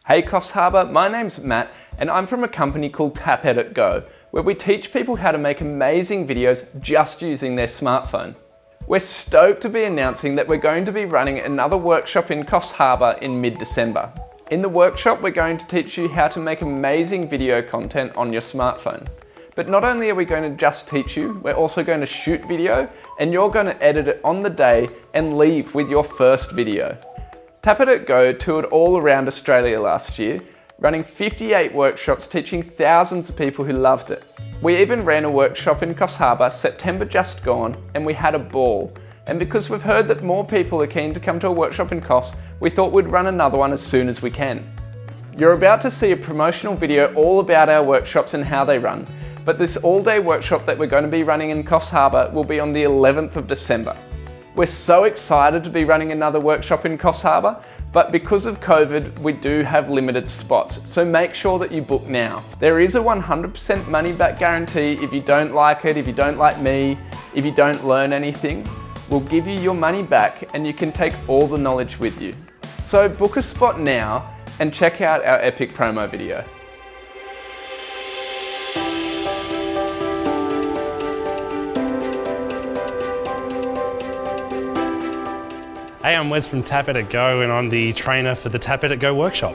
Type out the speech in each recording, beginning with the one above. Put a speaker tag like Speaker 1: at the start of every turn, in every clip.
Speaker 1: Hey Coffs Harbour, my name's Matt and I'm from a company called Tap Edit Go, where we teach people how to make amazing videos just using their smartphone. We're stoked to be announcing that we're going to be running another workshop in Coffs Harbour in mid-December. In the workshop, we're going to teach you how to make amazing video content on your smartphone. But not only are we going to just teach you, we're also going to shoot video and you're going to edit it on the day and leave with your first video. Tap Edit Go toured all around Australia last year, running 58 workshops teaching thousands of people who loved it. We even ran a workshop in Coffs Harbour September just gone and we had a ball. And because we've heard that more people are keen to come to a workshop in Coffs, we thought we'd run another one as soon as we can. You're about to see a promotional video all about our workshops and how they run, but this all-day workshop that we're going to be running in Coffs Harbour will be on the 11th of December. We're so excited to be running another workshop in Coffs Harbour, but because of COVID, we do have limited spots, so make sure that you book now. There is a 100% money back guarantee if you don't like it, if you don't like me, if you don't learn anything. We'll give you your money back and you can take all the knowledge with you. So book a spot now and check out our epic promo video.
Speaker 2: Hey, I'm Wes from Tap Edit Go and I'm the trainer for the Tap Edit Go workshop.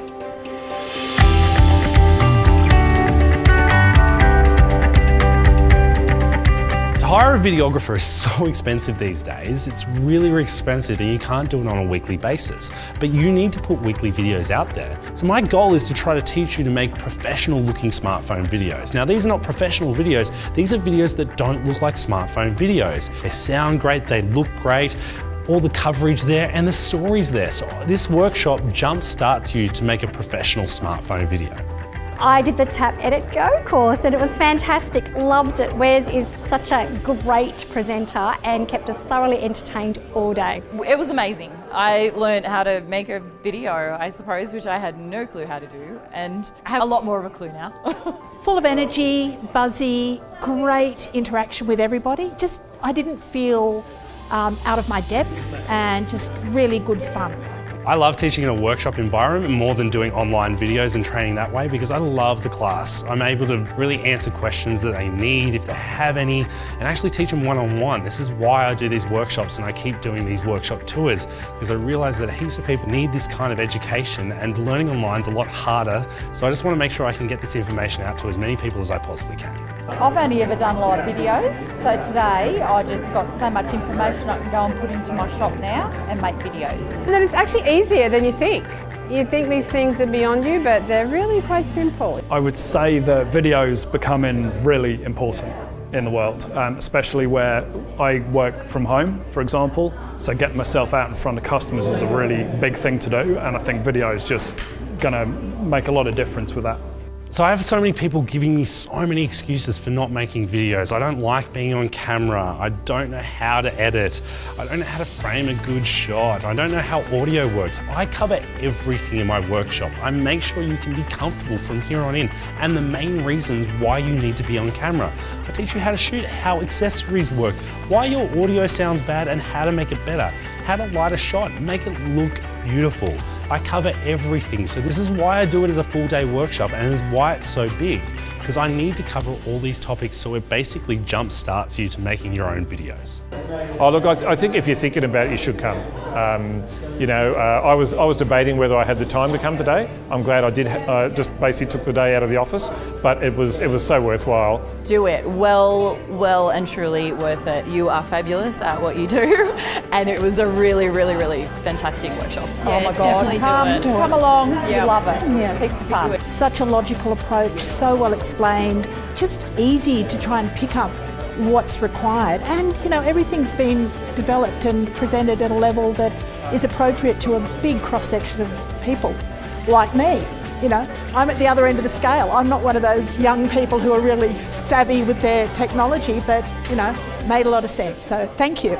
Speaker 2: To hire a videographer is so expensive these days. It's really expensive and you can't do it on a weekly basis. But you need to put weekly videos out there. So my goal is to try to teach you to make professional looking smartphone videos. Now these are not professional videos, these are videos that don't look like smartphone videos. They sound great, they look great, all the coverage there and the stories there. So this workshop jump starts you to make a professional smartphone video.
Speaker 3: I did the Tap Edit Go course and it was fantastic, loved it. Wes is such a great presenter and kept us thoroughly entertained all day.
Speaker 4: It was amazing. I learned how to make a video, I suppose, which I had no clue how to do, and I have a lot more of a clue now.
Speaker 5: Full of energy, buzzy, great interaction with everybody. I didn't feel out of my depth and just really good fun.
Speaker 2: I love teaching in a workshop environment more than doing online videos and training that way because I love the class. I'm able to really answer questions that they need if they have any and actually teach them one-on-one. This is why I do these workshops and I keep doing these workshop tours because I realise that heaps of people need this kind of education and learning online is a lot harder. So I just want to make sure I can get this information out to as many people as I possibly can.
Speaker 4: I've only ever done live videos, so today I just got so much information I can go and put into my shop now and make videos.
Speaker 6: And then it's actually easier than you think. You think these things are beyond you, but they're really quite simple.
Speaker 7: I would say that video's becoming really important in the world, especially where I work from home, for example. So getting myself out in front of customers is a really big thing to do, and I think video is just gonna make a lot of difference with that.
Speaker 2: So I have so many people giving me so many excuses for not making videos. I don't like being on camera. I don't know how to edit. I don't know how to frame a good shot. I don't know how audio works. I cover everything in my workshop. I make sure you can be comfortable from here on in and the main reasons why you need to be on camera. I teach you how to shoot, how accessories work, why your audio sounds bad and how to make it better, how to light a shot, make it look beautiful. I cover everything. So this is why I do it as a full day workshop and is why it's so big, because I need to cover all these topics so it basically jump starts you to making your own videos.
Speaker 8: Oh look, I think if you're thinking about it, you should come. I was debating whether I had the time to come today. I'm glad I did. Just basically took the day out of the office, but it was so worthwhile.
Speaker 4: Do it. Well and truly worth it. You are fabulous at what you do and it was a really fantastic workshop.
Speaker 3: Oh my God, come along, you love it.
Speaker 5: Yeah,
Speaker 3: Heaps of fun.
Speaker 5: Such a logical approach, so well explained, just easy to try and pick up what's required. And everything's been developed and presented at a level that is appropriate to a big cross-section of people like me. I'm at the other end of the scale. I'm not one of those young people who are really savvy with their technology, but made a lot of sense. So thank you.